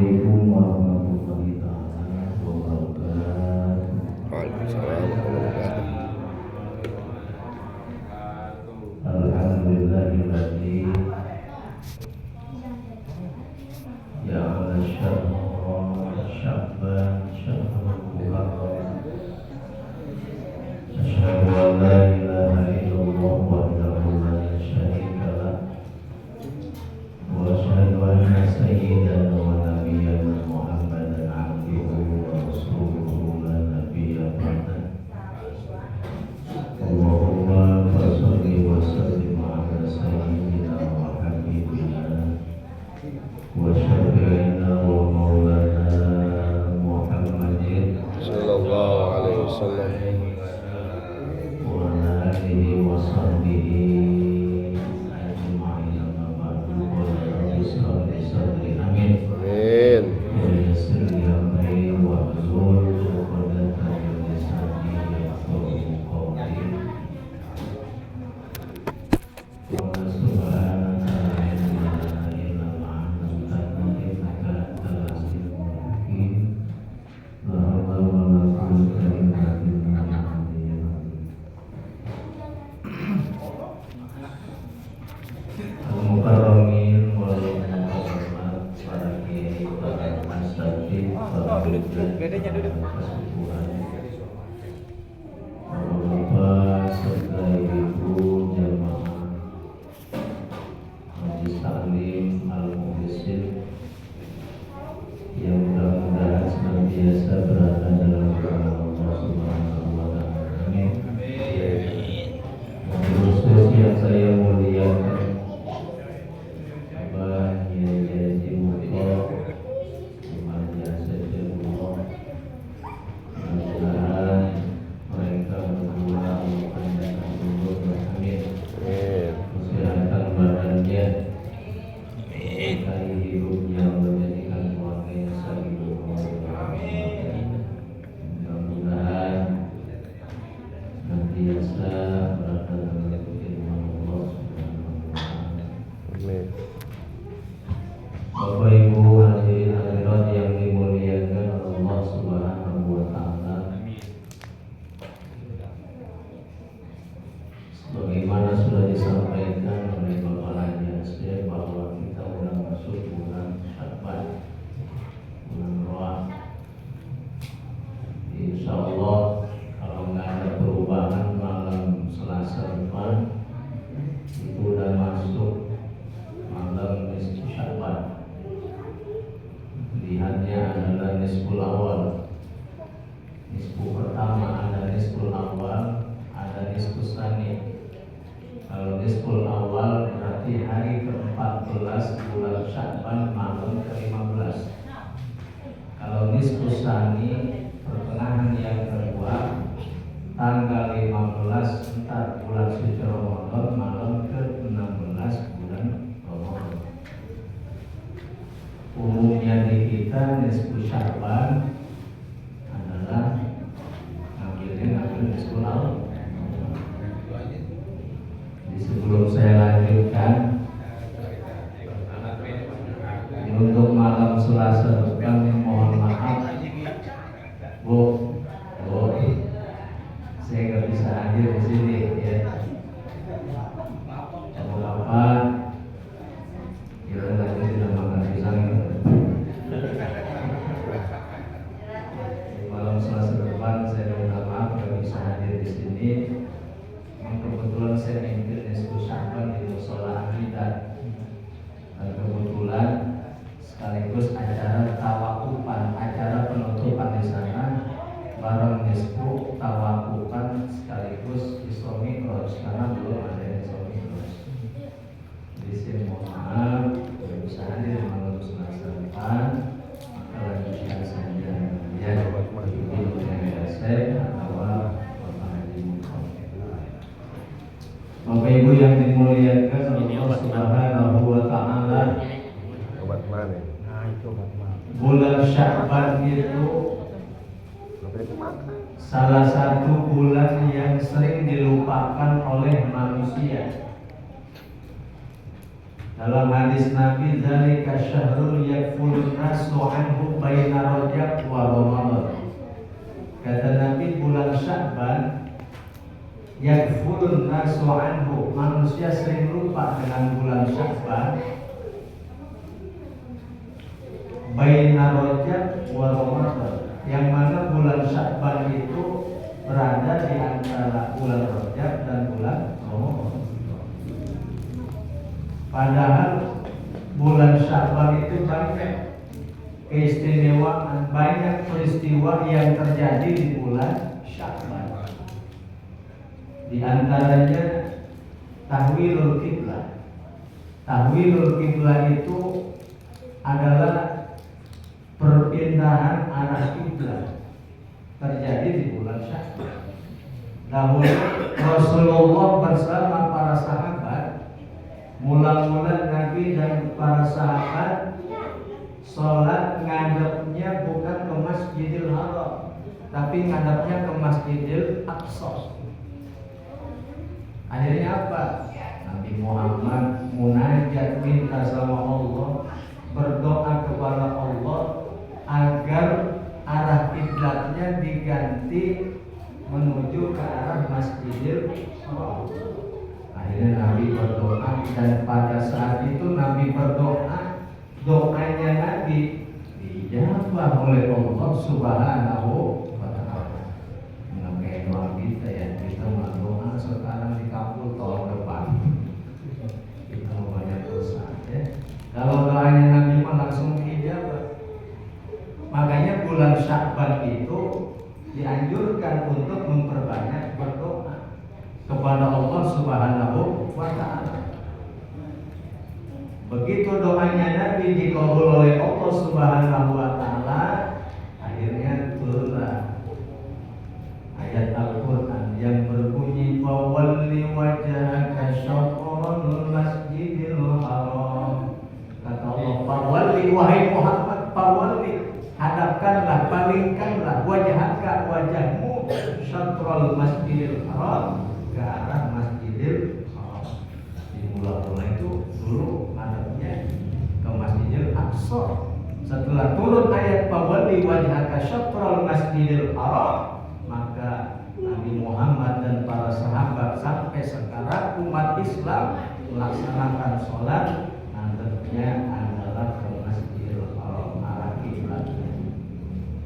Assalamualaikum warahmatullahi wabarakatuh. Waalaikumsalam warahmatullahi Alhamdulillahilladzi ja'ala syahra Sya'ban syahrul muharram. Asyhadu an la ilaha illallah wahdahu la syarika lah wa asyhadu anna sayyidana wa nabiyyana Muhammadan abduhu wa rasuluhu la nabiyya ba'dah. Allahumma fasholli wa sallim ala sayyidina wa habibina wa syafi'ina wa maulana Muhammadin sallallahu alaihi wasallam. wa ala alihi wa sahbihi ajma'in. Amma ba'du. Qala rabbi shrah li sadri. Amin. Amin. Wa yassir li amri wahlul 'uqdatam min lisani yafqahu qawli. Wa subhanaka la ilaha illa anta innaka antal azizul hakim. La hawla wa la quwwata illa billah. Al-Mukarramin wal mukarramat, para kiai, para asatidz, para kesepuhan, para bapak serta ibu jamaah majelis taklim al-mukhlisin yang mudah-mudahan senantiasa berada dalam rahmat Allah Subhanahu wa taala. Amin. Khusus yang saya muliakan Abah Yai Muto, Imam Yasir Allah, mudah-mudahan mereka berdua panjangkan umur. Amin. Kesehatan badannya, berkahi hidupnya, menjadikan keluarganya sakinah mawaddah. Mudah-mudahan senantiasa berada dalam firman Allah Subhanahu wa taala. Amin. Bapak Ibu hadirin hadirat yang dimuliakan Allah Subhanahu wa taala. Sebagaimana sudah disampaikan oleh Bapak Haji Asy bahwa kita sudah masuk bulan Sya'ban, bulan Roah. Insya Allah kalau nggak ada perubahan malam Selasa depan itu udah masuk malam nisfu Sya'ban. Lihatnya adalah nisful awal. Nisfu pertama ada nisful awal, ada nisful tsani. Kalau nisful awal berarti hari ke-14 bulan Sya'ban malam ke-15. Kalau nisful tsani pertengahan yang kedua tanggal 15 entar bulan suci Ramadan malam ke-16 bulan Ramadan. Umumnya di kita nisfu Sya'ban adalah ngambil nisful awal. Jadi sebelum saya lanjutkan, untuk malam Selasa depan mohon maaf Bu, saya nggak bisa hadir di sini ya. Bapak, kita lanjutin makan pisang ya. Malam Selasa depan saya minta maaf nggak bisa hadir di sini. Kebetulan saya mimpin nisfu Sya'ban di Mushola Aqidah. Dan kebetulan sekaligus acara tawakufan, acara penutupan di sana bareng nisfu tawakufan sekaligus Isra Mi'raj karena belum ada Isra Mi'raj. Jadi saya mohon maaf tidak bisa hadir malam Selasa depan, maka lanjutkan saja ya ini dengan saya atau Bapak Haji Muto. Bapak Ibu yang dimuliakan Allah Subhanahu wa taala. Obat mana? Bulan Sya'ban itu salah satu bulan yang sering dilupakan oleh manusia. Dalam hadis Nabi, zalika syahrul yakfulun nasu anhu baina Rajab wa Ramadan. Kata Nabi, bulan Sya'ban yakfulun nasu anhu, manusia sering lupa dengan bulan Sya'ban, baina Rajab wa Ramadan, yang mana bulan Sya'ban itu berada di antara bulan Rajab dan bulan Ramadan. Padahal bulan Sya'ban itu banyak keistimewaan, banyak peristiwa yang terjadi di bulan Sya'ban. Di antaranya tahwilul kiblah. Tahwilul kiblah itu adalah perpindahan arah kiblah, terjadi di bulan Sya'ban. Dahulu Rasulullah bersama para sahabat, mula-mula Nabi dan para sahabat sholat ngadepnya bukan ke Masjidil Haram, tapi ngadepnya ke Masjidil Aqsa. Akhirnya apa? Nabi Muhammad munajat, minta sama Allah, berdoa kepada Allah agar arah kiblatnya diganti menuju ke arah Masjidil Haram. Akhirnya Nabi berdoa, dan pada saat itu Nabi berdoa, doanya Nabi dijawab oleh Allah Subhanahu wa ta'ala. Namanya doa kita ya, kita berdoa sekarang dikabul tahun depan. Kita banyak dosa ya. Kalau doanya Nabi mah langsung dijawab. Makanya bulan Sya'ban itu dianjurkan untuk memperbanyak berdoa kepada Allah Subhanahu wa ta'ala. Begitu doanya Nabi dikabul oleh Allah Subhanahu wa ta'ala, akhirnya turunlah ayat Al-Qur'an yang berbunyi fawalli wajhaka syatral masjidil haram. Kata Allah, fawalli, wahai Muhammad, fawalli, hadapkanlah, palingkanlah wajhaka, wajahmu, syatral masjidil haram, ke arah Masjidil Haram. Di mula-mula itu dulu ngadepnya ke Masjidil Aqsa. Setelah turun ayat fawalli wajhaka syatral Masjidil Haram, maka Nabi Muhammad dan para sahabat sampai sekarang umat Islam melaksanakan sholat ngadepnya adalah ke Masjidil Haram, arah kiblatnya.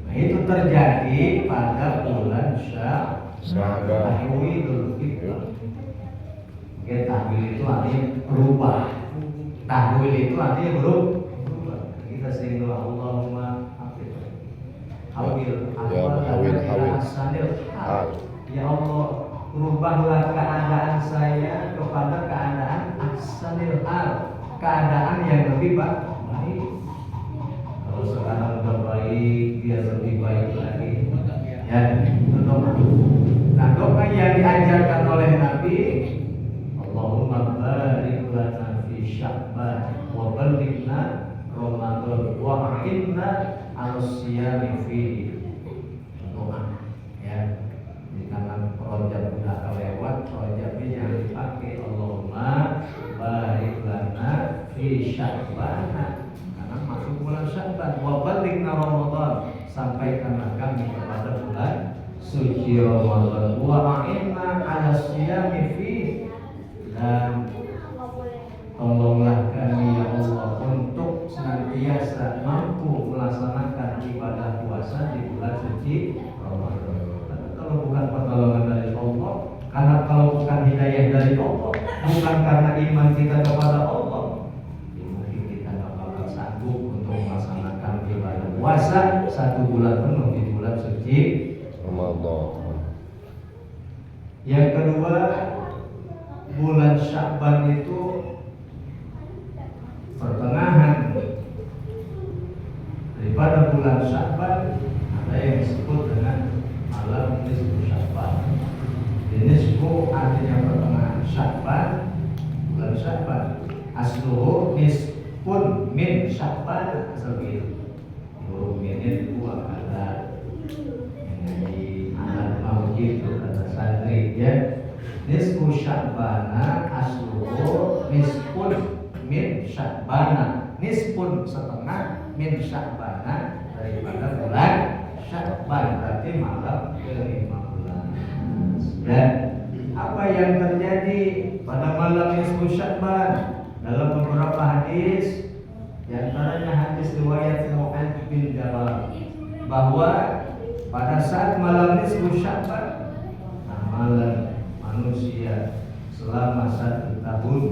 Nah, itu terjadi pada bulan Sya'ban. Tahwilul kiblah. Tahwil itu artinya berubah. Tahwil itu artinya berubah. Kita sering doa Allahumma hawil ahsanil hal. Ya Allah, rubahlah keadaan saya kepada keadaan ahsanil hal, keadaan yang lebih baik. Kalau sekarang udah baik, biar lebih baik lagi. Ya, itu doa. Nah, doa yang diajarkan oleh Nabi, Allahumma barik lana fi Sya'ban wa ballighna Ramadan wa a'inna 'alas-siyami fihi. Doa ya. Karena Rajab sudah kelewat, Rajab ini yang dipakai Allahumma barik lana fi Sya'ban. Karena masuk bulan Sya'ban, wa ballighna Ramadan, sampaikanlah kami kepada bulan suci Ramadan, wa a'inna 'alas-siyami fihi, dan tolonglah kami ya Allah untuk senantiasa mampu melaksanakan ibadah puasa di bulan suci Ramadan. Kalau bukan pertolongan dari Allah, karena kalau bukan hidayah dari Allah, bukan karena iman kita kepada Allah, mungkin kita tidak bakal sanggup untuk melaksanakan ibadah puasa 1 bulan penuh di bulan suci Ramadan. Yang kedua, bulan Sya'ban itu pertengahan daripada bulan Sya'ban, ada yang disebut dengan malam nisfu Sya'ban. Nisfu artinya pertengahan, Sya'ban bulan Sya'ban. Asluhu nisfun min Sya'ban, asal gitu. Huruf minnya 2 kata. Jadi anak mau gitu kata santri ya. Nisfu Sya'bana asluhu nisfun min Sya'bana, nisfun setengah min Sya'bana daripada bulan Sya'ban, berarti malam ke-15. Dan apa yang terjadi pada malam nisfu Sya'ban? Dalam beberapa hadis, di antaranya hadis riwayat Mu'adz bin Jabal, bahwa pada saat malam nisfu Sya'ban, amalan manusia selama 1 tahun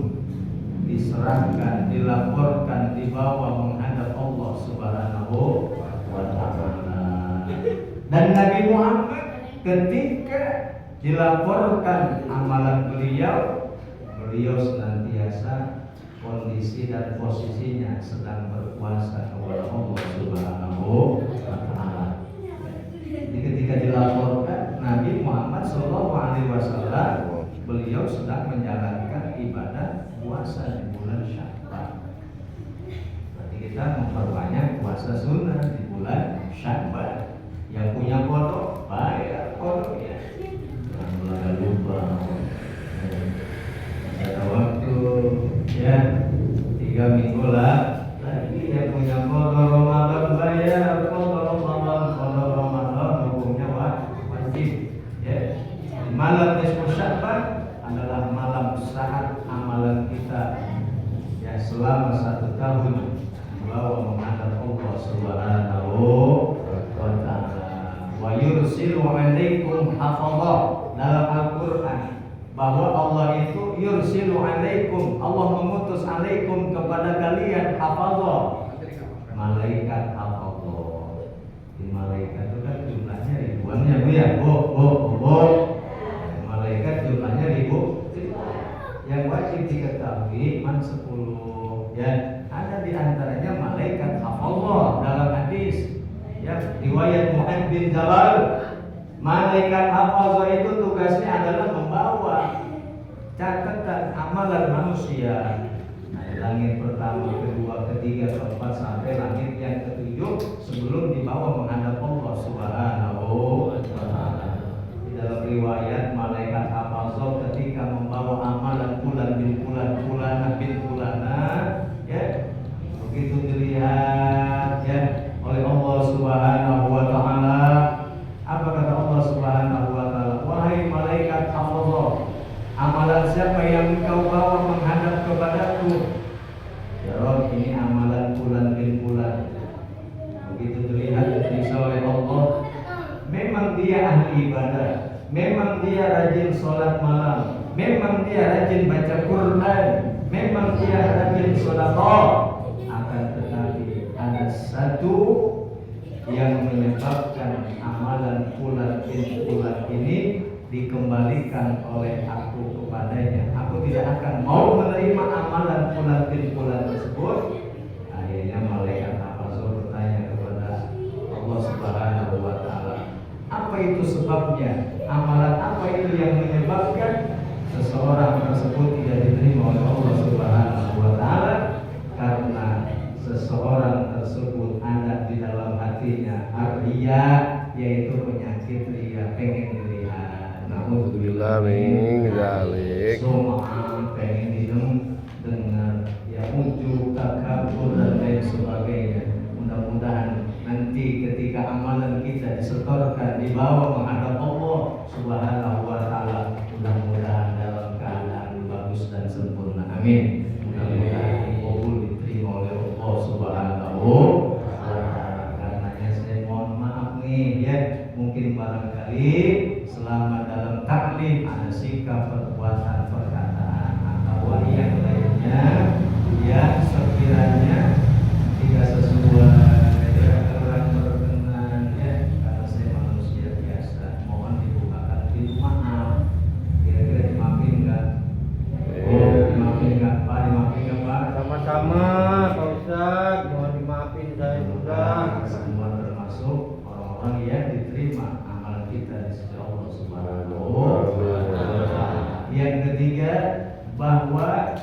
diserahkan, dilaporkan, dibawa menghadap Allah Subhanahu wa Ta'ala. Dan Nabi Muhammad ketika dilaporkan amalan beliau senantiasa kondisi dan posisinya sedang berpuasa kepada Allah Subhanahu wa Ta'ala. Jadi ketika dilaporkan Nabi Muhammad SAW, beliau sedang menjalankan ibadah puasa di bulan Sya'ban. Berarti kita memperbanyak puasa sunnah di bulan Sya'ban. Yang punya kodok, bayar kodoknya. Jangan lupa. Ada waktu ya 3 minggu lah lagi yang punya kodok Ramadan bayar kodok Ramadan hukumnya wajib ya. Malam nisfu Sya'ban adalah malam saat amalan kita ya selama 1 tahun dibawa menghadap Allah Subhanahu wa Ta'ala. Wa yursilu 'alaikum hafadha, dalam Al-Qur'an bahwa Allah itu yursilu 'alaikum, Allah mengutus 'alaikum kepada kalian hafadha, malaikat hafadha. Di malaikat itu kan jumlahnya ribuannya Bu ya. Malaikat jumlahnya ribu. Yang wajib diketahui man 10 ya. Ada di antaranya malaikat hafadha dalam hadis ya, riwayat Mu'adz bin Jabal. Malaikat hafadha itu tugasnya adalah membawa catatan amalan manusia. Nah, langit pertama, kedua, ketiga, keempat sampai langit yang ke-7 sebelum dibawa menghadap Allah Subhanahu wa Ta'ala. Di dalam riwayat malaikat hafadha ketika membawa amalan bulan bin bulan bin bulanah ya, begitu dilihat ya oleh Allah Subhanahu wa Ta'ala. Apa kata Allah Subhanahu wa Ta'ala? Wahai malaikat hafadha, amalan siapa yang engkau bawa menghadap kepadaku? Ya Rabb, ini amalan bulan bin bulan. Begitu dilihat oleh Allah, memang dia ahli ibadah, memang dia rajin sholat malam, memang dia rajin baca Quran, memang dia rajin sedekah. Akan tetapi ada satu yang menyebabkan amalan bulan bin bulan ini dikembalikan oleh aku kepadanya. Aku tidak akan mau menerima amalan bulan bin bulan tersebut. Akhirnya malaikat hafazah bertanya kepada Allah Subhanahu wa Ta'ala, apa itu sebabnya? Amalan apa itu yang menyebabkan seseorang tersebut tidak diterima oleh Allah Subhanahu wa Ta'ala? Karena seseorang tersebut ada di dalam hatinya riya, yaitu penyakit riya, pengen dilihat. Alhamdulillah min dzalik. Sum'ah, pengen dengar, ya ujub, takabur dan lain sebagainya. Mudah-mudahan nanti ketika amalan kita disetorkan, dibawa menghadap Allah Subhanahu wa Ta'ala, mudah-mudahan dalam keadaan bagus dan sempurna. Amin. Mudah-mudahan dikabul, diterima oleh Allah Subhanahu wa Ta'ala. Karenanya saya mohon maaf nih ya, mungkin barangkali selama dalam taklim ada sikap, perbuatan, perkataan atau yang lainnya yang sekiranya tidak sesuai ya, kurang berkenan ya, karena saya manusia biasa, mohon dibukakan pintu maaf. Kira-kira dimaafin nggak? Dimaafin nggak Pak? Dimaafin nggak Pak? Sama-sama Pak Ustaz, mohon dimaafin saya juga. Semua termasuk orang-orang yang diterima amalan kita di sisi Allah Subhanahu wa Ta'ala. Yang ketiga, bahwa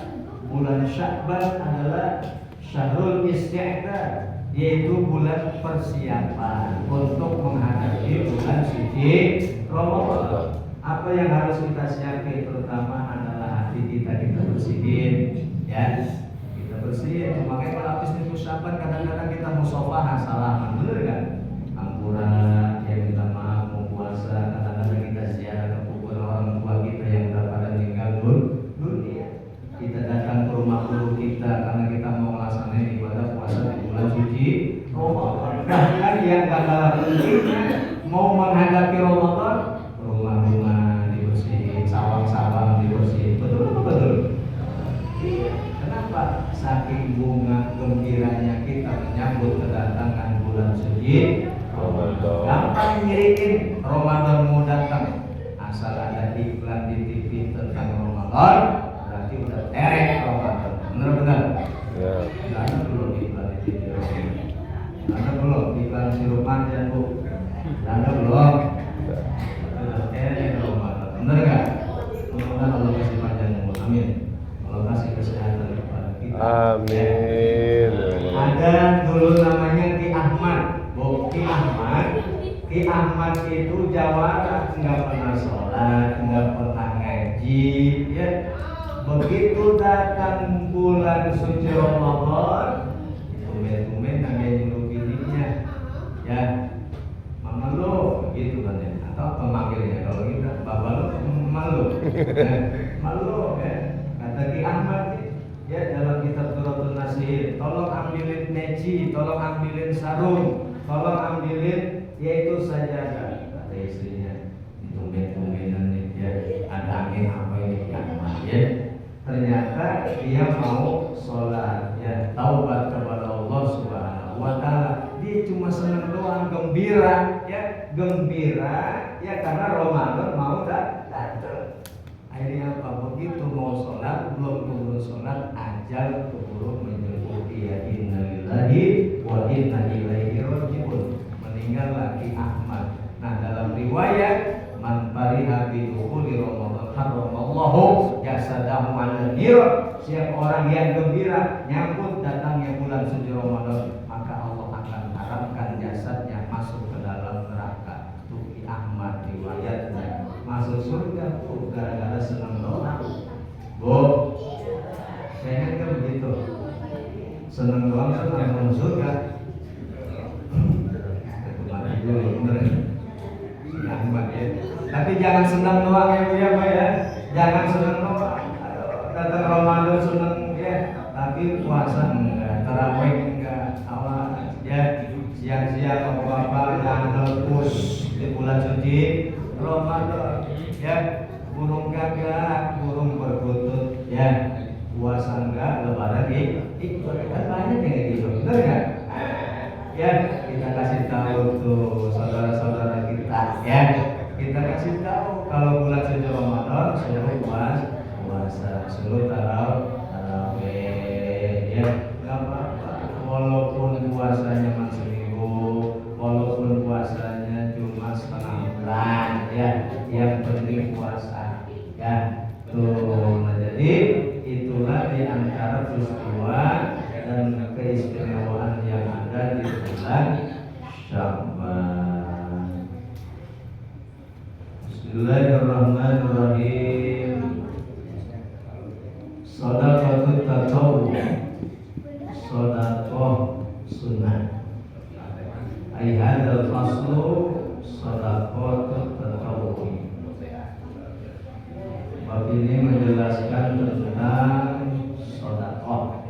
bulan Sya'ban adalah syahrul isti'dad, yaitu bulan persiapan untuk menghadapi bulan suci Ramadan. Apa yang harus kita siapkan? Terutama adalah hati kita bersihin ya. Kita dibersihin. Makanya kalau habis itu Syaban kadang-kadang kita musafahan salaman, bener kan? Ampura, ya minta maaf, mau puasa, kadang-kadang kita ziarah ke kubur orang tua kita yang udah pada meninggal dunia. Kita datang ke rumah guru kita karena kita mau melaksanakan ibadah puasa di bulan suci Ramadan. Bahkan yang gak kalah pentingnya mau menghadapi Ramadan, rumah-rumah dibersihin, sawang-sawang dibersihin, betul. Kenapa? Saking bunga gembiranya kita menyambut kedatangan bulan suci Ramadan. Gampang nyirikin Ramadan mau datang. Asal ada iklan di TV tentang Ramadan, berarti udah terek Ramadan. Benar-benar. Ya. Nggak ada belum iklan di TV Ramadan. Nggak ada belum iklan sirup manja bu. Nggak ada belum. Udah terek Ramadan. Benar nggak? Mudah-mudahan Allah kasih panjang umur. Amin. Allah kasih kesehatan kepada kita. Amin. Ada dulu namanya Ki Ahmad. Ki Ahmad. Ki Ahmad itu jawara, nggak pernah sholat, nggak pernah ngaji, ya. Begitu datang bulan suci Ramadan, tumben-tumben namanya nyuruh bininya, ya, mama lo, gitu kan ya, atau pemanggilnya kalau gitu, bapak lo, malu, ya, malu, ya. Kata Ki Ahmad, ya dalam kitab Suratul Nasir, tolong ambilin neci, tolong ambilin sarung, tolong ambilin yaitu sajadah. Kata istrinya, tumben-tumbenan nih, ya, ada angin apa ini Ki Ahmad, ya. Ternyata dia mau sholat, ya, taubat kepada Allah Subhanahu wa Ta'ala. Dia cuma senang doang, gembira, ya, ya karena Ramadan mau datang. Akhirnya apa? Begitu mau sholat, belum keburu sholat, ajal keburu menjemput dia. Innalillahi wa inna ilaihi raji'un. Meninggal Ki Ahmad. Nah dalam riwayat, man fariha bi dukhuli Ramadan haramallahu jasadahu 'ala nar. Siapa orang yang gembira nyambut datangnya bulan suci Ramadan, maka Allah akan haramkan jasadnya masuk ke dalam neraka. Itu Ki Ahmad riwayatnya. Masuk surga tuh gara-gara senang doang. Bu, saya kan begitu. Senang doang senang masuk surga. Mati dulu, bener. Si Ahmad ya. Tapi jangan senang doang ya Bu ya Pak ya. Jangan senang doang. Datang Ramadan senang ya. Tapi puasa enggak, tarawih enggak, awal ya siang-siang apa-apa jangan lepas di bulan suci Ramadan, ya, burung gagak, burung berbutut, ya, puasa enggak, lebaran ikut, kan banyak yang kayak gitu, benar nggak? Ya, kita kasih tahu tuh saudara-saudara kita, ya, kita kasih tahu kalau bulan suci Ramadan suruh puasa, suruh tarawih, ya, nggak apa-apa, walaupun puasanya masih seminggu, walaupun puasanya cuma setengah bulan, ya, yang penting puasa, ya, tuh. Nah, jadi itulah di antara peristiwa dan keistimewaan yang ada di bulan Sya'ban. Bismillahirrahmanirrahim. Shadaqatut tatawwu, shadaqah sunnah. Ai hadzal faslu shadaqatut tatawwu. Bab ini menjelaskan tentang sedekah.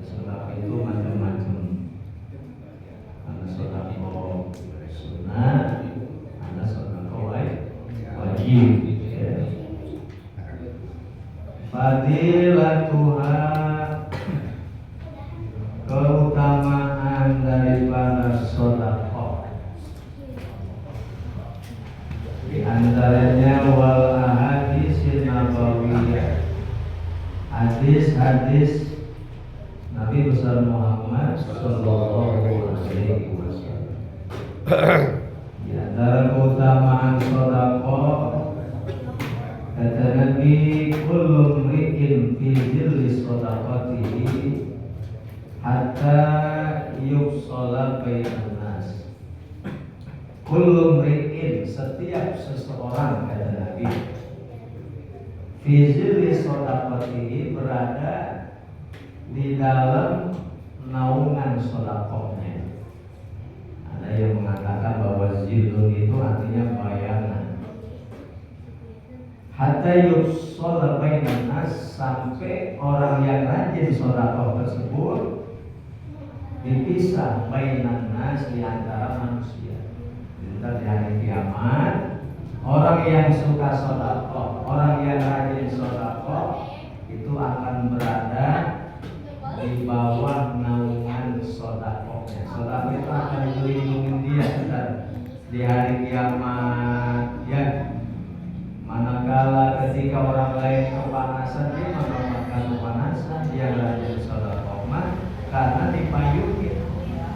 Sedekah itu macam-macam. Ada sedekah sunnah, ada sedekah wajib. Fadilatuha, keutamaan daripada sedekah. Di antaranya wal ahadits nabawiyah, hadis-hadis Nabi besar Muhammad sallallahu alaihi wasallam. Di antara keutamaan sedekah, kata Nabi, kullu mri'in fi dhilli shadaqatihi hatta yufsala bainan nas. Kullu mri'in, setiap seseorang, kata Nabi, fi dhilli shadaqatihi, berada di dalam naungan sedekahnya. Ada yang mengatakan bahwa zilun itu artinya bayangan. Hatta yusalla bainan nas, sampai orang yang rajin sedekah tersebut dipisah bainan nas, di antara manusia. Di hari kiamat, orang yang suka sedekah, orang yang rajin sedekah itu akan berada di bawah naungan sedekahnya. Sedekah itu akan melindungi dia di hari kiamat, ya. Manakala ketika orang lain kepanasan, dia mendapatkan kepanasan, dia rajin sedekah karena dipayungi,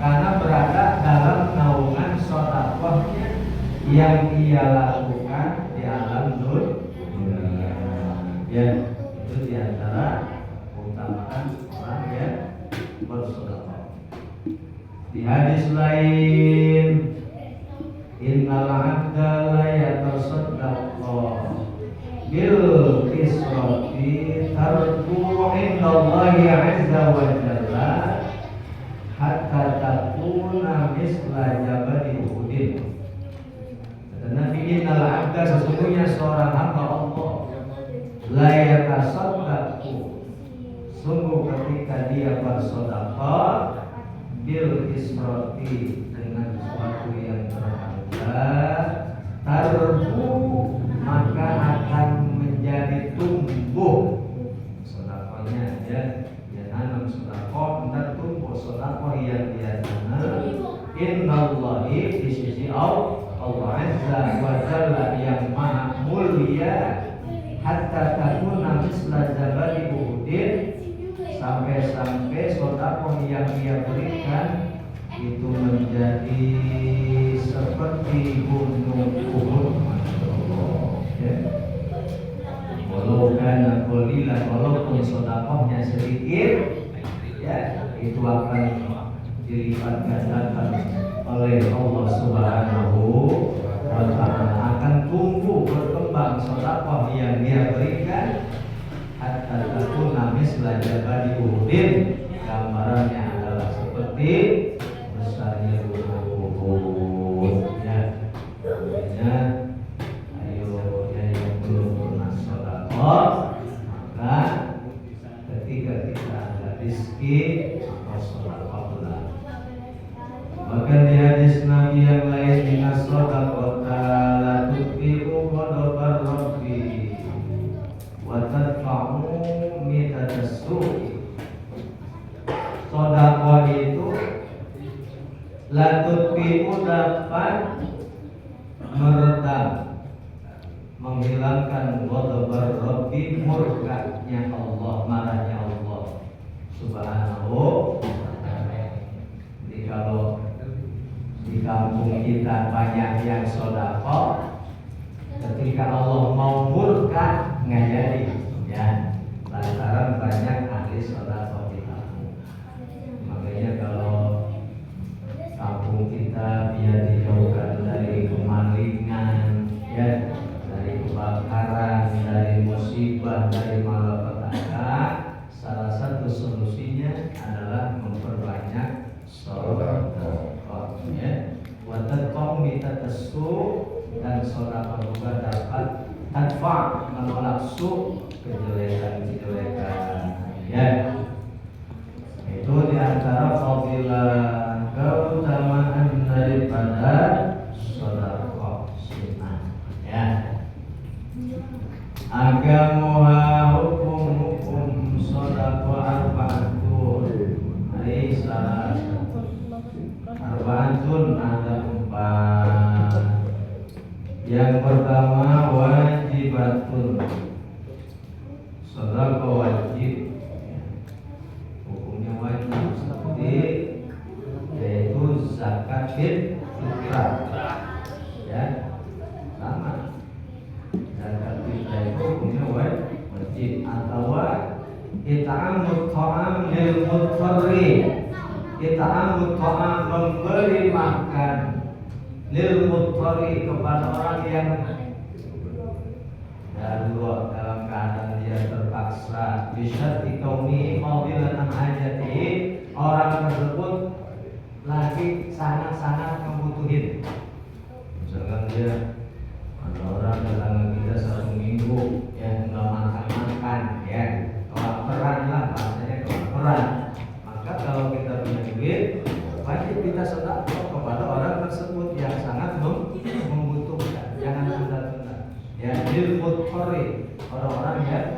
karena berada dalam naungan sedekahnya yang ia lakukan di alam dunia. Ya, itu diantara keutamaan orang yang bersedekah. Di hadis lain, innal 'abda la yatasaddaqu bil qisrati tarku indallahi 'azza wa jalla hatta takuna misla jabali Uhud. Nabi, innal 'abda, sesungguhnya seorang hamba Allah, la yatasaddaqu, sungguh ketika dia bersedekah bil qisrati, dengan sesuatu yang berharga, tarbu, maka akan menjadi tumbuh sedekahnya. Dia tanam sedekah dan tumbuh sedekah yang dia tanam. Innallahi, di sisi Allah Azza wa Jalla yang maha mulia, hatta takuna misla jabali Uhud, sampai-sampai sedekah yang dia berikan itu menjadi seperti gunung Uhud. Ya. Walaupun sedekahnya sedikit, ya, itu akan dilipat gandakan oleh Allah Subhanahu wa Ta'ala. Akan tumbuh berkembang sedekah yang dia berikan hatta takuna misla jabali Uhud. Gambarannya adalah seperti besarnya gunung Uhud. Ya, artinya ayo yang belum pernah sedekah, maka ketika kita ada rezeki, maka sedekahlah. Bahkan di hadis Nabi yang lain, inna shadaqata la tutfi'u ghadabar rabbi wa tadfa'u mitatas su'i. Sedekah itu la tutfi'u, dapat meredam, menghilangkan ghadabar rabbi, murkanya Allah, marahnya Allah Subhanahu wa ta'ala. Jadi kalau di kampung kita banyak yang sedekah, ketika Allah mau murka nggak jadi, ya, lantaran banyak ahli sedekah di kampung. Makanya kalau kampung kita biar dijauhkan dari kemalingan, ya, dari kebakaran, dari musibah, dari malapetaka, salah satu solusinya adalah memperbanyak sedekah. Ya, watat kaum mitatassu, dan sedekah juga dapat tanfa, menolak su, kejelekan. Ya, itu diantara fadilah keutamaan daripada sedekah sunnah. Ya, agamuha hukum sedekah arba'atun. Arba'atun, ada 4. Yang pertama wajibatun, sedekah wajib, hukumnya wajib, seperti yaitu zakat fitrah, ya, sama. Zakat fitrah itu hukumnya wajib, atau it'amut ta'am lil mudtarri, it'amut ta'am, memberi makan, lil mudtarri, kepada orang yang darurat, dalam keadaan dia terpaksa, bisyarti kauni fadilan an hajati, orang tersebut lagi sangat-sangat membutuhin. Misalkan dia ada orang dalam kita satu minggu yang nggak makan ya, kelaparan lah bahasanya, kelaparan. Maka kalau kita punya duit, wajib kita sedekah kepada orang tersebut yang sangat membutuhkan. Jangan tunda-tunda. Ya, lil mudhari, orang-orang yang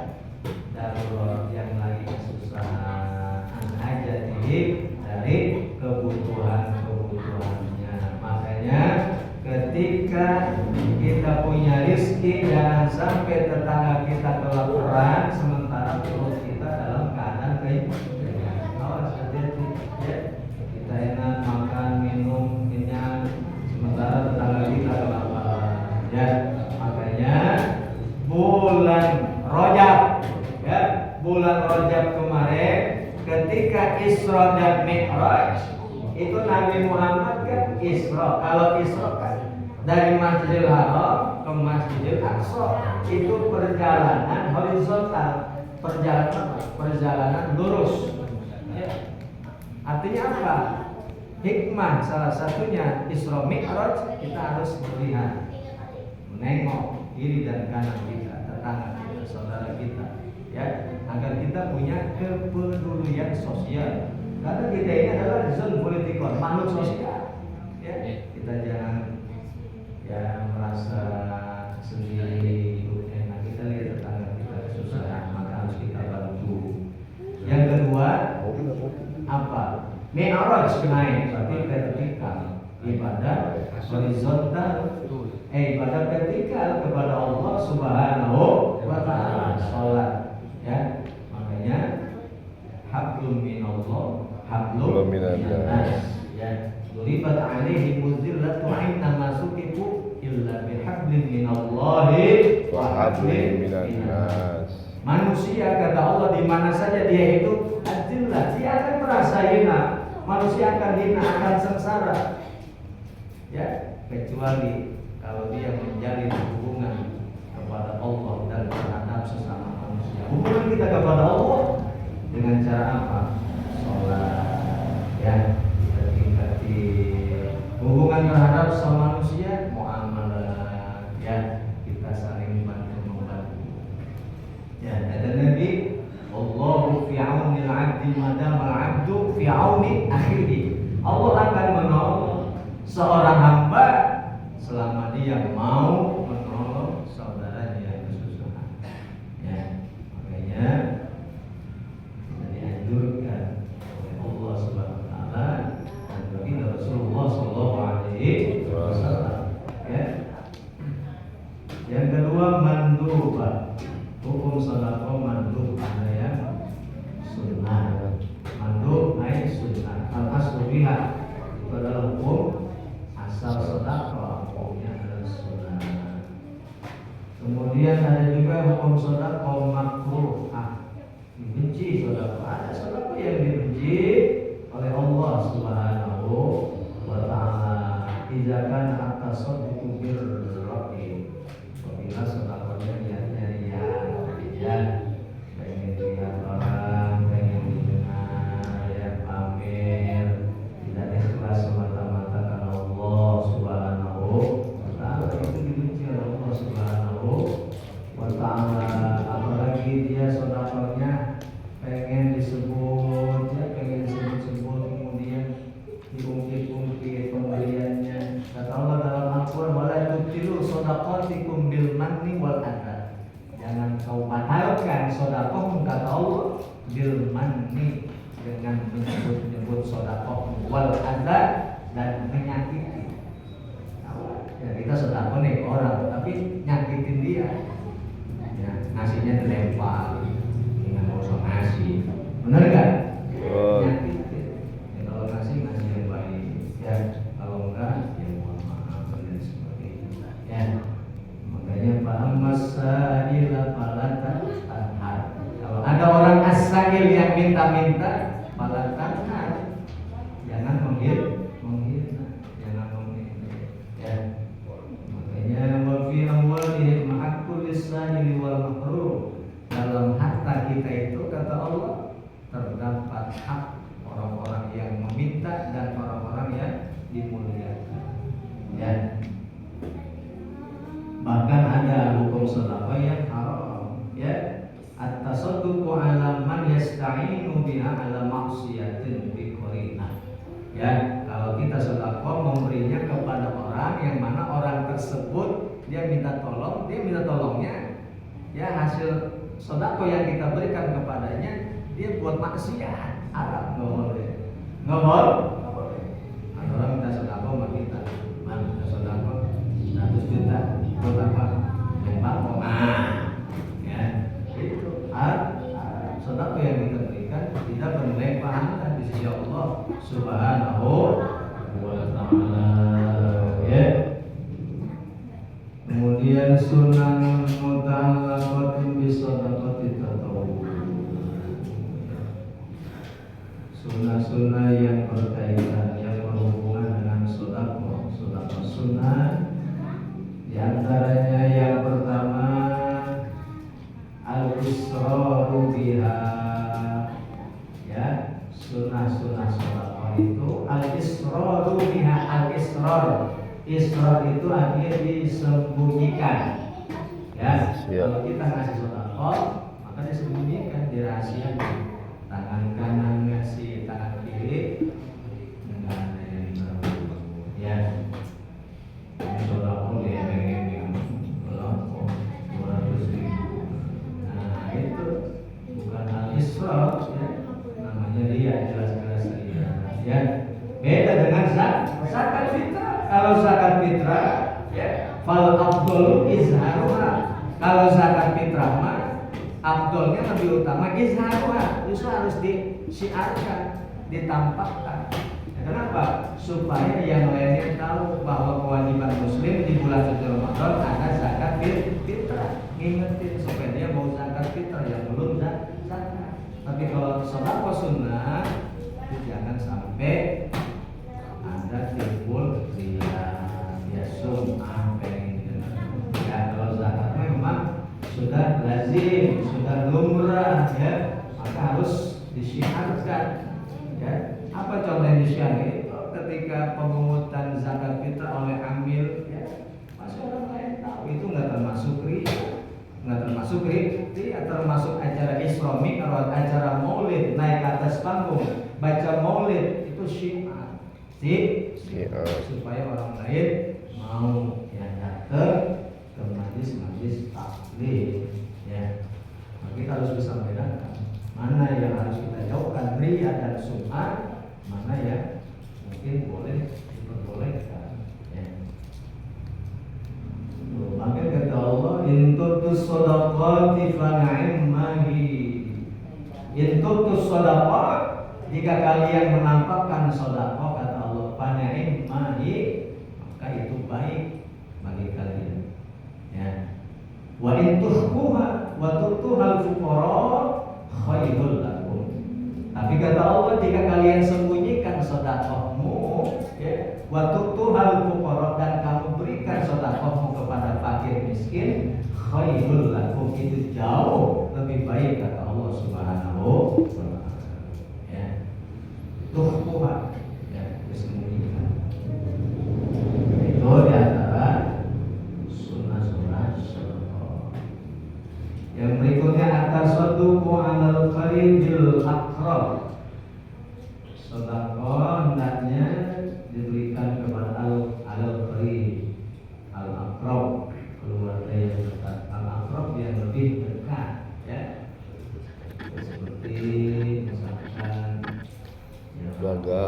darurat, yang lagi kesusahan, hajatihi, dari kebutuhannya. Makanya ketika kita punya rezeki, jangan sampai tetangga kita kelaparan sementara perut kita dalam keadaan kenyang. Awas hati-hati ya. Kita enak makan, minum, kenyang, sementara tetangga kita kelaparan ya. Makanya bulan Rajab ya, bulan Rajab kemarin ketika Isra dan Mi'raj itu Nabi Muhammad kan Isra. Kalau Isra kan dari Masjidil Haram ke Masjidil Aqsa, itu perjalanan horizontal, perjalanan lurus ya. Artinya apa? Hikmah salah satunya Isra Mi'raj, kita harus melihat, menengok kiri dan kanan kita, tetangga kita, saudara kita ya, agar kita punya kepedulian sosial. Karena kita ini adalah zon politikon, makhluk sosial ya. Kita jangan ya merasa sendiri hidupnya. Nah, kita lihat tetangga kita kesusahan, maka harus kita bantu. Yang kedua apa? Mi'raj naik, berarti vertikal, ibadah horizontal, ibadah vertikal kepada Allah Subhanahu wa Ta'ala, salat ya. Makanya hablum minallah, hablum minannas ya. Duribat alaihi muzillatu aina masukifu illa bihablin minallahi wa hablin minannas. Manusia kata Allah di mana saja dia itu adillah, dia akan merasa hina. Manusia akan hina, akan sengsara ya, kecuali kalau dia menjalin hubungan kepada Allah dan terhadap sesama manusia. Hubungan kita kepada Allah dengan cara apa? Sholat ya. Hubungan terhadap sama manusia, muamalah ya, kita saling bantu-membantu ya. Kata Nabi, Allahu fi auni al-'abdi madama al-'abdu fi auni akhihi. Allah akan menolong seorang hamba selama dia mau menolong saudaranya yang kesusahan ya. Makanya kita dianjurkan oleh Allah Subhanahu wa Ta'ala dan baginda Rasulullah sallallahu alaihi wasallam ya. Yang kedua mandubah, hukum sedekah mandub, ada yang sunnah. Mandub ay sunnah, al-aslu biha, itu adalah hukum asal sedekah, hukumnya adalah sunnah. Kemudian ada juga hukum sedekah makruh, dibenci sedekah. Ada sedekah yang dibenci oleh Allah Subhanahu wa Ta'ala. Idza kana at-tasadduqu birra'i, apabila sedekahnya niatnya riya, pengen dilihat orang, pengen didengar ya, pamer, tidak ikhlas semata-mata karena Allah Subhanahu wa Ta'ala, itu dibenci oleh Allah Subhanahu wa Ta'ala. Apalagi dia sedekahnya pengen disebut ya, pengen disebut-sebut, kemudian diungkit-ungkit pemberiannya. Kata Allah dalam Al-Quran, wala tubtilu shadaqatikum bil manni wal adha. Jangan kau batalkan sedekahmu, kata Allah, bil manni, dengan menyebut-nyebut sedekah, wal adha, dan menyakiti. Ya, kita sedekah nih orang, tapi nyakitin dia. Ya, nasinya dilempar, nggak usah ngasih, benar nggak? Nyakitin. Ya, kalau ngasih yang baik, ya kalau enggak ya mohon maaf dan sebagainya. Ya, makanya paham masaila falata tanhar. Kalau ada orang as-sa'il yang minta-minta, falata tanhar, jangan menghina, jangan menghina. Ya, makanya wa fi amwalihim haqqul lis-sa'ili wal mahrum, dalam harta kita itu kata Allah terdapat hak orang-orang yang meminta dan orang-orang yang dimuliakan. Ya. Bahkan ada hukum sedekah yang haram, ya. At-tasadduqu 'ala man yasta'inu biha 'ala ma'siyatin bi qarinah. Ya, kalau kita sedekah memberinya kepada orang yang mana orang tersebut dia minta tolongnya, ya hasil sedekah yang kita berikan kepadanya dia buat maksiat, haram, nggak boleh. Ada orang minta sedekah sama kita, minta sedekah 100 juta, buat apa? Lempar ya, itu sedekah yang kita berikan tidak bernilai pahala di sisi Allah Subhanahu wa Ta'ala. Ya. Kemudian sunan muta'allaqatin bi shadaqati tatawwu. Sunnah-sunnah yang berkaitan yang berhubungan dengan sedekah sunnah. Di antaranya yang pertama al-israru biha. Ya, sunnah-sunnah sedekah itu al-israru biha. Israr itu artinya disembunyikan. Ya, kalau kita ngasih sedekah maka disembunyikan, dirahasiakan. Tangan kanan ngasih tangan kiri enggak ada yang tahu. Ya, ini sedekah diemeng-emeng belum 200.000. Nah itu bukan al-israr, ya. Namanya ria, jelas-jelas ria. Ya, beda dengan zakat fitrah. Kalau zakat fitrah, ya, fal afdalu izharuha. Kalau zakat fitrah mah afdalnya lebih utama izharuha. Justru harus disiarkan, ditampakkan. Ya, kenapa? Supaya yang lainnya tahu bahwa kewajiban muslim di bulan suci Ramadan ada zakat fitrah. Ngingetin supaya dia mau zakat fitrah yang belum zakat. Tapi kalau sedekah sunnah itu jangan sampai ada timbul sum'ah pengen. Ya, kalau zakat memang sudah lazim, sudah lumrah, ya, maka harus disiarkan. Ya, apa contoh yang disiarkan itu? Ketika pemungutan zakat fitrah oleh amil, ya, pasti orang lain tahu itu nggak termasuk ria, termasuk acara isromi, kalau acara maulid naik ke atas panggung, baca maulid itu syiar, supaya orang lain mau yang datang ke majlis taklim, ya. Nah, kita harus bisa membedakan mana yang harus kita jauhkan ria dan sum'ah, mana yang mungkin boleh diperbolehkan, ya. Maka kata Allah, intutus shadaqati fa ni'mahi. Intutus shadaqat, jika kalian menampakkan sedekah kata Allah, fa ni'mahi, itu baik bagi kalian, ya. Wa in tukhfuha wa tu'tuhal fuqara khairul lakum. Tapi kata Allah, jika kalian sembunyikan sedekahmu, ya, wa tu'tuhal fuqara, dan kamu berikan sedekahmu kepada fakir miskin, khairul lakum, itu jauh lebih baik kata Allah Subhanahu wa Ta'ala. Ya. Tukhfuha, ya, disembunyikan. Itu di antara sunnah-sunnah sedekah. Yang berikutnya at-tasadduqu 'alal qaribil aqrab. Sedekah hendaknya diberikan kepada alal qarib, al-aqrab, keluarga yang dekat, al-aqrab yang lebih dekat, ya. Seperti misalkan ya, keluarga,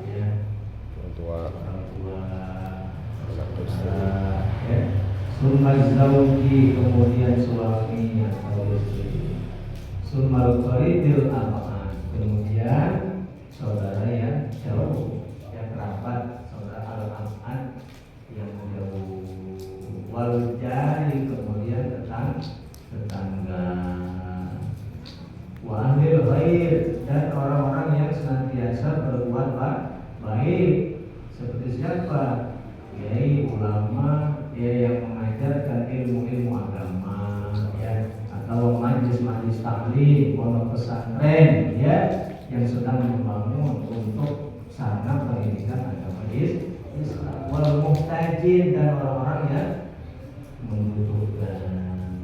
ya, orang tua, ya. Summal zauji, kemudian suami atau istri. Summal qaribil aman, kemudian saudara yang jauh, yang kerabat, saudara al-aman yang jauh. Wal jari, kemudian tetangga. Wa ahli khair, dan orang-orang yang senantiasa berbuat baik. Seperti siapa? Kiai, ulama, ya, yang mengajarkan ilmu-ilmu agama, ya, atau majlis-majlis majelis taklim, pondok pesantren, ya, yang sedang membangun untuk sarana pendidikan agama Islam. Wal muhtajin, dan orang-orang yang membutuhkan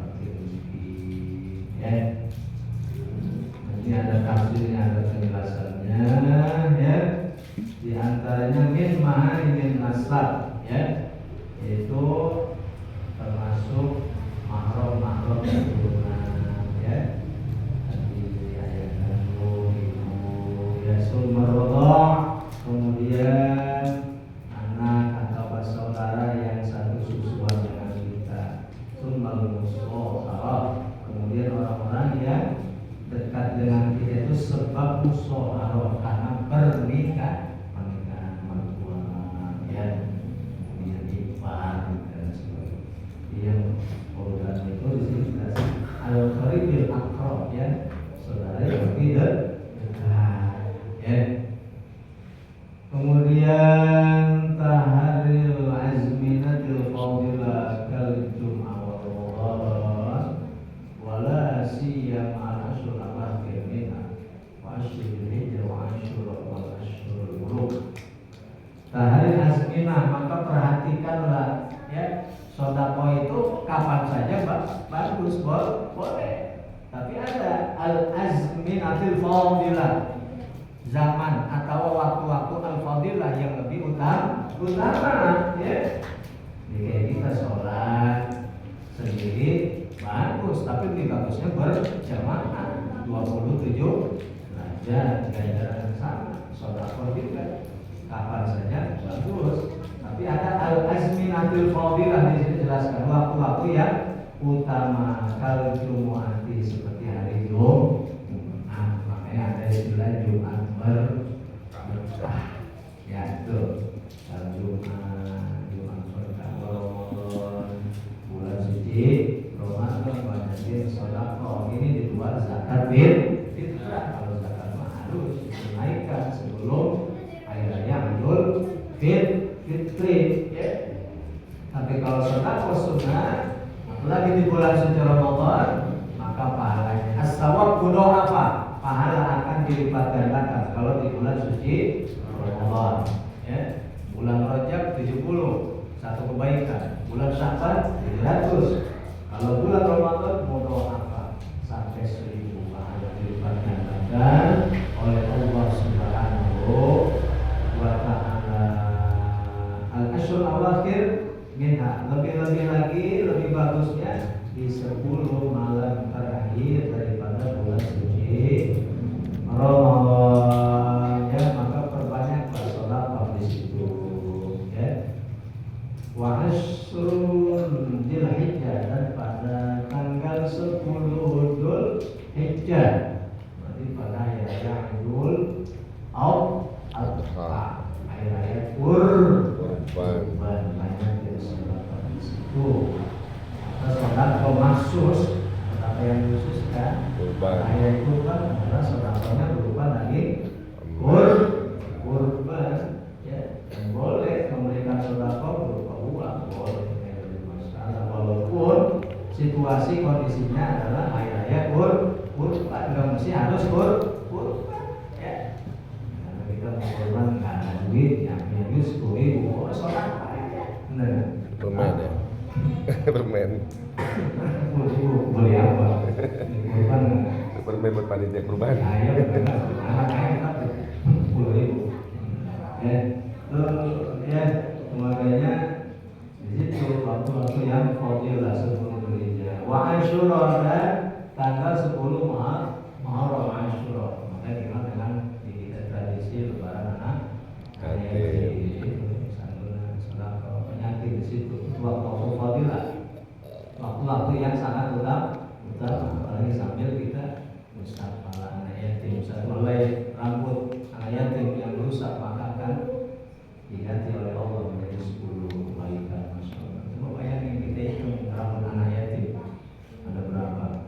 fakir miskin, ya. Ini ada tafsirnya, ada penjelasannya, ya. Di antaranya min ma'ani nasab, ya, yaitu termasuk mahram keturunan, ya. Tadi ayatkan ibu, ya, sumber rodoh, kemudian anak atau saudara yang satu susuan dengan kita, sumber musuh, kemudian orang-orang yang dekat dengan kita itu sebab musuh karena pernikahan mertua, ya, kemudian ipar dan sebagainya. Yang urutan itu di sini dikasih al-qaribil aqrab, ya, saudara yang lebih dekat, ya. Kemudian taharil azminatil fadilah kal jum'ah wal ramadan wala siyama al-ashhur al-akhir minha wa ashhurul hijrah wa ashhurul wal ashhurul muluk. Taharil azminah, maka perhatikanlah, ya, sedekah itu kapan saja bagus, boleh. Tapi ada al-azminatil fadilah, zaman atau waktu-waktu al-fadilah yang lebih utama, ya. Jadi kayak kita sholat sendiri bagus, tapi lebih bagusnya berjamaah 27 derajat, ganjaran sama. Sedekah juga kapan saja bagus. Tapi ada al-azminatul fadilah, di sini jelaskan waktu-waktu yang utama. Kalau Jumu'ati seperti hari Jumat, makanya ada istilah Jumat berkah, ya, itu Jumat berkah Ramadan, bulan suci Ramadan, banyakin sedekah. Ini di luar zakat fitrah. Kalau zakat mah harus dinaikkan sebelum hari raya Idul Fitri, ya. Tapi kalau sedekah sunnah, apalagi di bulan suci Ramadan, maka pahalanya as-sawab mudha'afa, pahala akan dilipat gandakan kalau di bulan suci Ramadan, ya. Bulan Rajab 70, satu kebaikan. Bulan Sya'ban 700. Kalau bulan Ramadan mudha'afa sampai 1000 pahala dilipat gandakan oleh Allah Subhanahu wa ta'ala. Al-ashhur awakhir minha, lebih-lebih lagi, lebih bagusnya di 10 malam terakhir daripada bulan suci Ramadan, ya. Maka perbanyak bersedekah di situ, ya. Wa asrul dzulhijjah, dan pada tanggal 10 Dzulhijjah, berarti pada hari raya Idul Adha, hari raya kurban, banyak bersedekah di situ. Sedekah maksus, sedekah yang khusus, kan? Ayat kurban adalah sedekahnya berupa daging kurban, ya. Dan boleh memberikan sedekah berupa uang, boleh, tidak masalah. Walaupun situasi kondisinya adalah hari raya kurban, nggak mesti harus kurban, ya. Karena kita mau kurban nggak ada duit, yang punya 10.000, sedekah aja, benar. Permen, ya. Permen. Beli apa? Kurban. Permen buat panitia kurban. Ayam, anak-anak kita 10.000. Ya, ya, makanya di situ waktu-waktu yang fadilah 10 Dzulhijjah. Wa Asyura, dan tanggal 10 Muharram Asyura. Maka kita dengan di tradisi lebaran anak penyakit di situ. Waktu fadilah, waktu-waktu yang sangat utama, apalagi sambil kita musafah anak yatim, mulai rambut anak yatim yang rusak, maka akan diganti oleh Allah menjadi 10 kebaikan. Masya Allah. Coba bayangin, kita hitung rambut anak yatim ada berapa.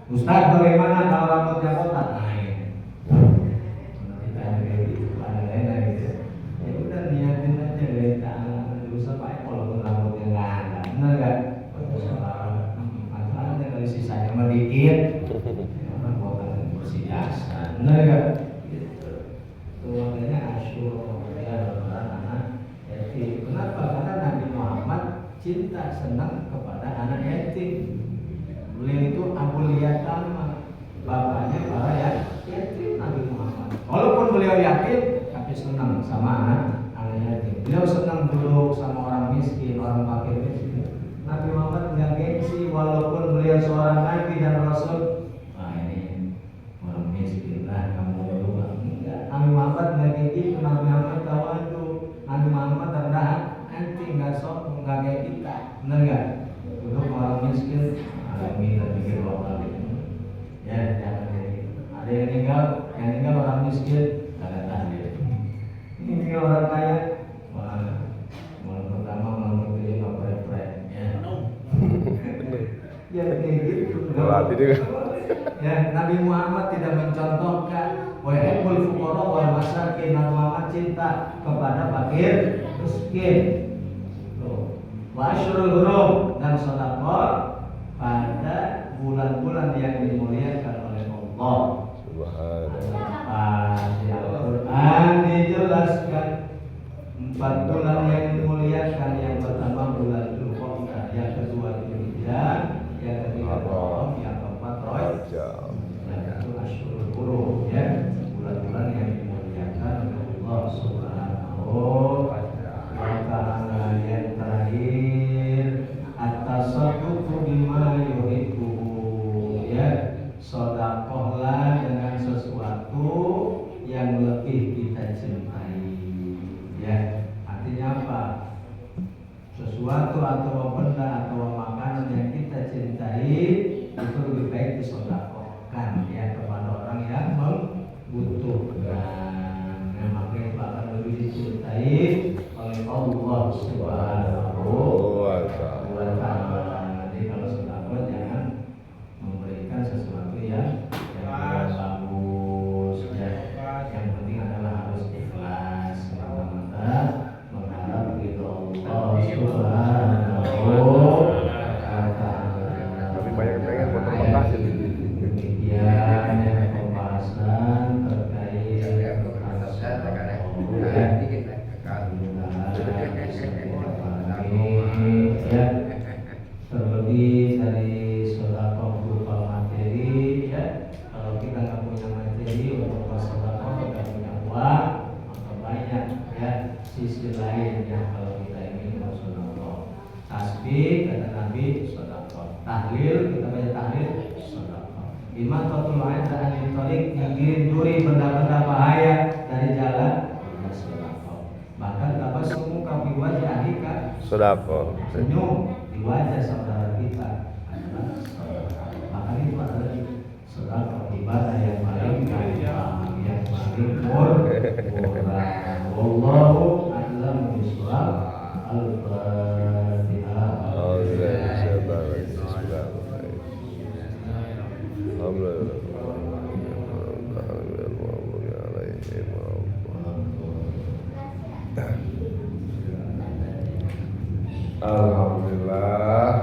Ustaz, bagaimana kalau rambutnya kotak? Nah, ini kita ada gitu, ada lain gitu. Ya udah, niatin aja dari tangan usah pakai, walaupun rambutnya nggak ada, benar nggak? Masalahnya kalau sisanya mah dikit, Orang bukan kursi biasa, benar nggak? Gitu. Itu makanya Asyura ya lebaran anak yatim. Kenapa? Karena Nabi Muhammad cinta senang kepada anak yatim. Beliau itu Abul Yatama, bapaknya para yatim Nabi Muhammad. Walaupun beliau yatim, tapi senang sama anak yatim. Beliau senang duduk sama orang miskin, orang fakir miskin. Nabi Muhammad nggak gengsi, walaupun beliau seorang nabi dan rasul. Wah ini orang miskin lah, kamu dulu enggak. Nabi Muhammad nggak gengsi, Nabi Muhammad tawadu. Nabi Muhammad rendah hati, nggak sombong, nggak kayak kita, benar nggak? Duduk orang miskin, alami dan pikir dua kali. Ya jangan jadi. Ada yang tinggal orang miskin, kagak tahlil. Ini orang kaya, malam pertama malam kedua ngepret-pret. Ya kayak gitu. Berarti dia Ya Nabi Muhammad tidak mencontohkan wa yuhibbul fuqara wal masakin. Nabi Muhammad cinta kepada fakir miskin. Tuh. Wa asyrul hurum dan sedekah pada bulan-bulan yang dimuliakan oleh Allah. Subhanallah. Di Al-Quran dijelaskan 4 bulan yang dimuliakan. Yang pertama bulan Dzulqa'dah, yang kedua Dzulhijjah, yang ketiga Muharram, yang keempat Rajab. Yang itu Asyurul Hurum, ya, bulan-bulan yang dimuliakan oleh Allah Subhanahu wa ta'ala. Yang terakhir at-tasadduqu bima yuhibbu, ya, sedekahlah dengan sesuatu yang lebih kita cintai, ya. Artinya apa? Sesuatu atau benda atau makanan yang kita cintai itu lebih baik disedekahkan, ya, kepada orang yang membutuhkan. Nah, maka itu akan lebih dicintai oleh Allah Subhanahu wa ta'ala. Jadi kalau sedekah jangan memberikan sesuatu yang tidak bagus, ya. Yang penting adalah harus ikhlas semata-mata mengharap ridho Allah Subhanahu wa ta'ala. Tapi banyak yang pengen foto bekas ya. Demikian pembahasan terkait ya, terlebih dari sedekah berupa materi, ya. Kalau kita nggak punya materi untuk bersedekah, nggak punya uang, maka banyak, ya, sisi lain yang kalau kita ingin bersedekah. Tasbih kata Nabi sedekah, tahlil kita baca tahlil sedekah. Iman tatul ain dan tarik ngirim duri benda-benda bahaya dari jalan sedekah. Bahkan tabassumu ka fi wajhi ahika, Sedekah. senyum di wajah saudara kita adalah sedekah. Maka itu adalah sedekah, ibadah yang paling gampang, yang paling murah. Wallahu a'lam bishawab. Al-Fatihah. Alhamdulillah,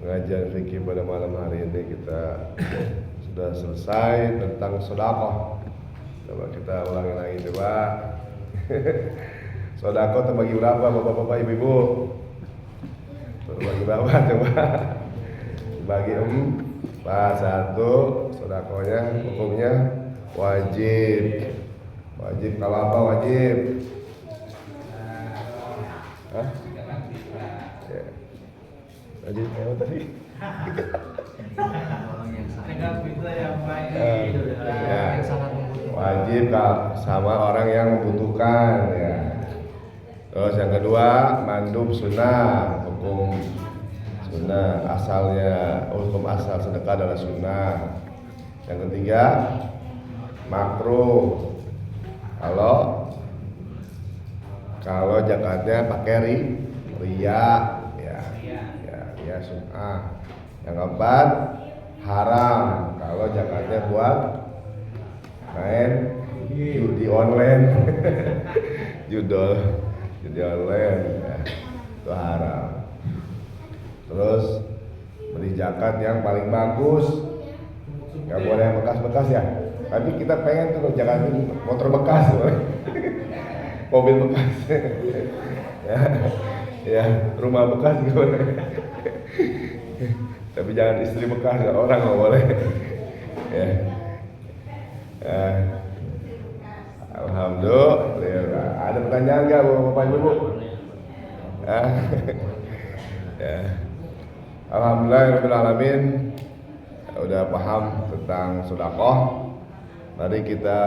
pengajian fikih pada malam hari ini kita sudah selesai tentang sedekah. Coba kita ulangi lagi coba. Sedekah terbagi berapa bapak-bapak ibu-ibu? Terbagi berapa coba? Bagi 4. 1 sedekahnya hukumnya wajib. Wajib kalau apa wajib? Hah? Ya. Wajib apa tadi? Ya. Wajib sama orang yang membutuhkan, ya. Terus yang kedua mandub sunnah, hukum sunnah asalnya, hukum asal sedekah adalah sunnah. Yang ketiga makruh kalau zakatnya pakai riya, ya sum'ah. Yang keempat haram kalau zakatnya buat main judi online. judi online, ya, itu haram. Terus beri zakat yang paling bagus Nggak boleh yang bekas-bekas ya. Tapi kita pengen tuh jangan motor bekas, mobil bekas, ya, ya rumah bekas juga boleh. Tapi jangan istri bekas, orang nggak boleh. Ya. Alhamdulillah. Ada pertanyaan nggak bapak ibu? Ya. Alhamdulillahirobbilalamin. Udah paham tentang sedekah. Mari kita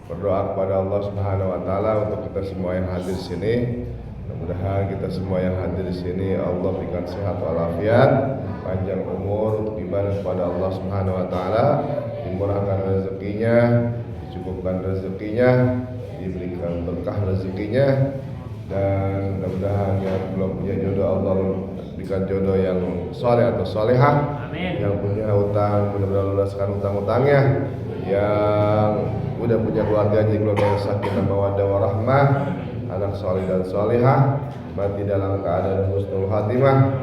berdoa kepada Allah Subhanahu wa taala untuk kita semua yang hadir di sini. Mudah-mudahan kita semua yang hadir di sini Allah berikan sehat walafiat, panjang umur untuk ibadah kepada Allah Subhanahu wa taala, dimurahkan rezekinya, dicukupkan rezekinya, diberikan berkah rezekinya, dan mudah-mudahan yang belum punya jodoh Allah berikan jodoh yang soleh atau solehah. Yang punya hutang mudah-mudahan lunaskan hutang-hutangnya. Yang udah punya keluarga jadi keluarga yang sakinah mawaddah warahmah, anak soleh dan solehah, mati dalam keadaan husnul khatimah.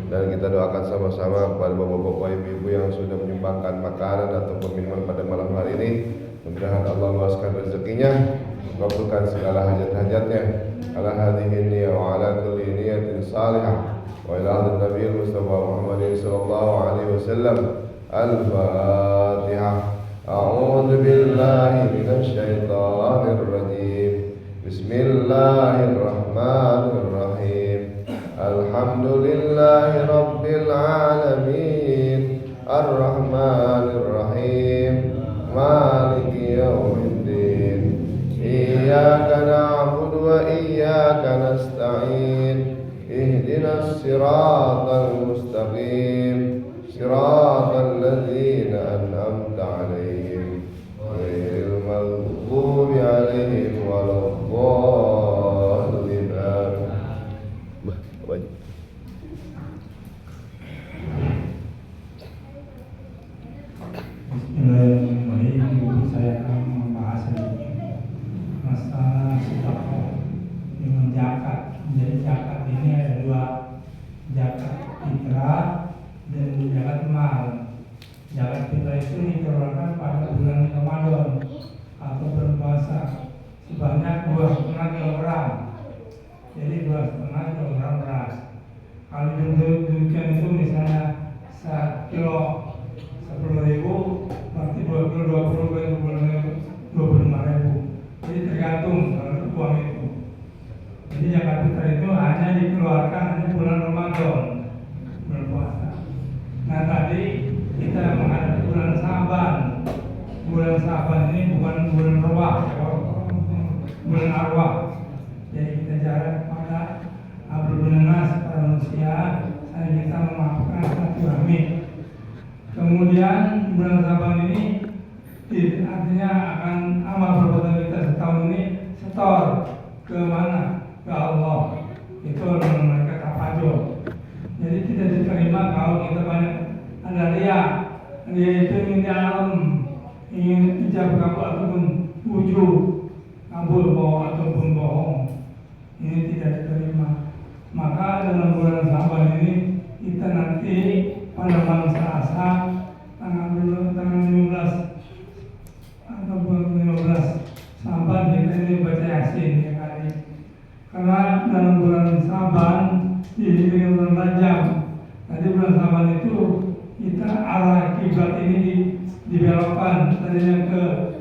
Dan kita doakan sama-sama kepada bapak-bapak ibu-ibu yang sudah menyumbangkan makanan atau minuman pada malam hari ini. Mudah-mudahan Allah luaskan rezekinya, kabulkan segala hajat-hajatnya. Ala hadhihi niyyah wa ala kulli niyatin salihah. Wa ila hadhihi nabiyil Mustafa Muhammadin sallallahu alaihi wasallam. Al-Fatihah. A'udzu billahi minasy syaithanir rajim. Bismillahirrahmanirrahim. Alhamdulillahi rabbil alamin. Ar-Rahmanir Rahim. Maliki yaumiddin. Iyyaka na'budu wa iyyaka nasta'in. Ihdinas siratal mustaqim. Siratal ladzina an'amta 'alaihim ghairil maghdubi 'alaihim waladdallin. Bismillahirrahmanirrahim. Saya akan membahas masalah sedekah dengan zakat. Jadi zakat ini ada dua, zakat fitrah dan zakat mal. Zakat fitrah itu dikeluarkan pada bulan Ramadan atau berpuasa sebanyak 2,5 kilogram. Jadi 2,5 kilogram beras. Kalau demikian itu misalnya 1 kilo 10.000, berarti 2 kilo 25.000. Jadi tergantung kalau uang itu. Jadi zakat fitrah itu hanya dikeluarkan hanya bulan Ramadan, bulan puasa. Nah tadi kita menghadapi bulan Syaban. Bulan Syaban ini bukan bulan arwah, bulan arwah. Jadi kita jarak pada Abdul Nas para manusia, saya minta memaafkan silaturahmi. Kemudian bulan Syaban ini artinya akan amal perbuatan kita setahun ini setor ke mana? Ke Allah. Itu namanya tafajo. Jadi tidak diterima kalau kita banyak ada riya. Riya itu ingin alam, ingin ijab kabul ataupun wujud, kabul bohong ataupun bohong. Ini tidak diterima. Maka dalam bulan Syaban ini kita nanti pada malam Selasa tanggal 15 ataupun 15 Syaban kita ini baca Yasin ya kali. Karena dalam bulan Syaban di bulan Rajab. Tadi bulan Syaban itu kita arah kiblat ini dibelokkan tadinya ke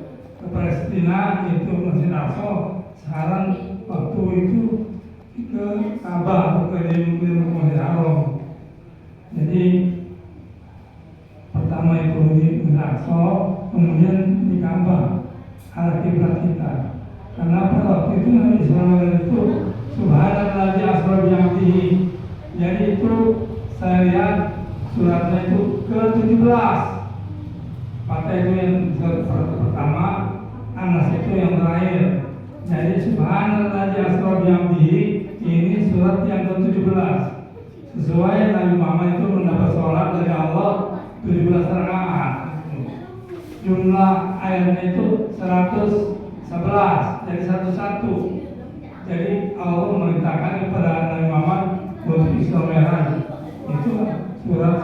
Palestina itu Masjid Aqsa. Sekarang waktu itu ke Ka'bah atau ke Masjid Haram. Jadi pertama itu di Masjid Aqsa, kemudian di Ka'bah arah kiblat kita. Karena pada waktu itu Nabi SAW itu Subhanallah asra bi'abdihi. Jadi itu saya lihat suratnya itu ke-17. Fatihah itu yang surat pertama, Anas itu yang terakhir. Jadi Subhanallah asra bi'abdihi ini surat yang ke-17. Sesuai Nabi Muhammad itu mendapat sholat dari Allah 17 rakaat. Jumlah ayatnya itu 111, jadi 101. Jadi Allah memerintahkan kepada Nabi Muhammad untuk Isra Mi'raj. Itu surat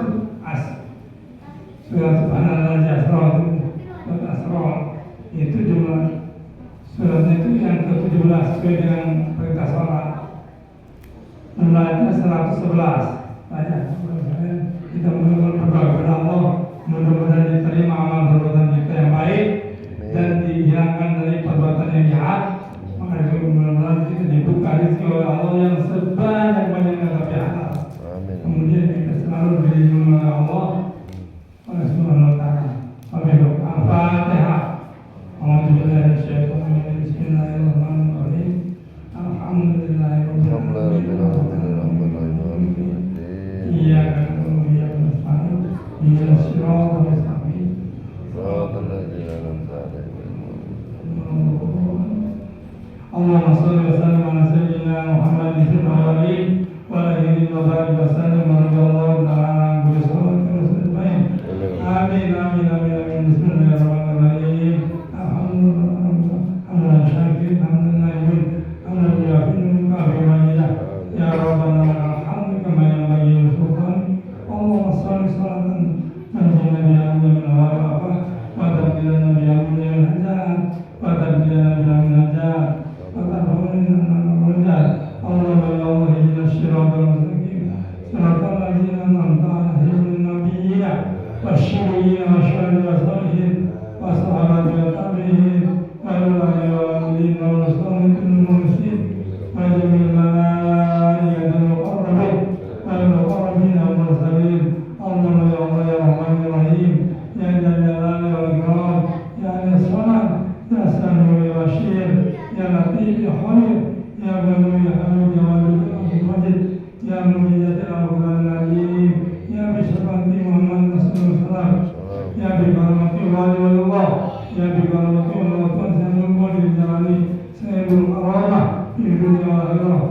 surat Subhanallah Jasrah itu jumlah suratnya itu yang ke-17 sesuai dengan perintah sholat. Jumlahnya 111. Kita berdoa kepada Allah, mudah-mudahan diterima amal perbuatan kita yang baik dan dihilangkan dari perbuatan yang jahat. Maka itu mudah-mudahan kita dibuka rezeki oleh Allah yang sebanyak-banyaknya tapi halal. Kemudian kita selalu dilindungi oleh Allah Subhanahu wa ta'ala. Al-Fatihah. Bismillahirrahmanirrahim. Alhamdulillahirabbil alamin. Iyyaka na'budu wa iyyaka nasta'in. Ihdinas siratal mustaqim. Shiratal ladzina an'amta 'alaihim. Allahumma shalli wa sallim ala sayyidina Muhammadin fil awwalin wa alihi wa sahbihi wa sallam wa radhiyallahu ta'ala an kulli sahabatin rasulillah. Amin amin amin amin. Bismillahirrahmanirrahim. Alhamdulillah syakir alhamdulillah ya rabbana alhamdu kama yanbaghi li sultani. Allahumma shalli salatan najina biha min al-awab wa tabdilana biha min al-hajat wa tabdilana biha min al-hajat wa tabdilana min al-hajat. Allahumma ya Allah ihdinas siratal mustaqim siratal ladzina an'amta 'alaihim minan nabiyyina wasyahidin wa syuhada'i wa shalihin wa sahabati wa tabi'in wa ulama wa amilin wa rasulil mursalin wa jamil malaikatil muqarrabin wal muqarrabin wal mursalin. Allahumma ya Allah ya Rahman ya Rahim ya Dzal Jalali wal Ikram ya As-Samad ya Sami'u ya Bashir ya Latif ya Khabir ya Ghani ya Hamid ya Wadud ya Majid ya Mu'izzatil Al-Qur'an Al-Azim ya Bismillahirrahmanirrahim Muhammad Rasulullah ya Bikaramati Waliyullah ya Bikaramati Waliyullah Sayyidul Jalali Sayyidul Karamah Ibnu Jalal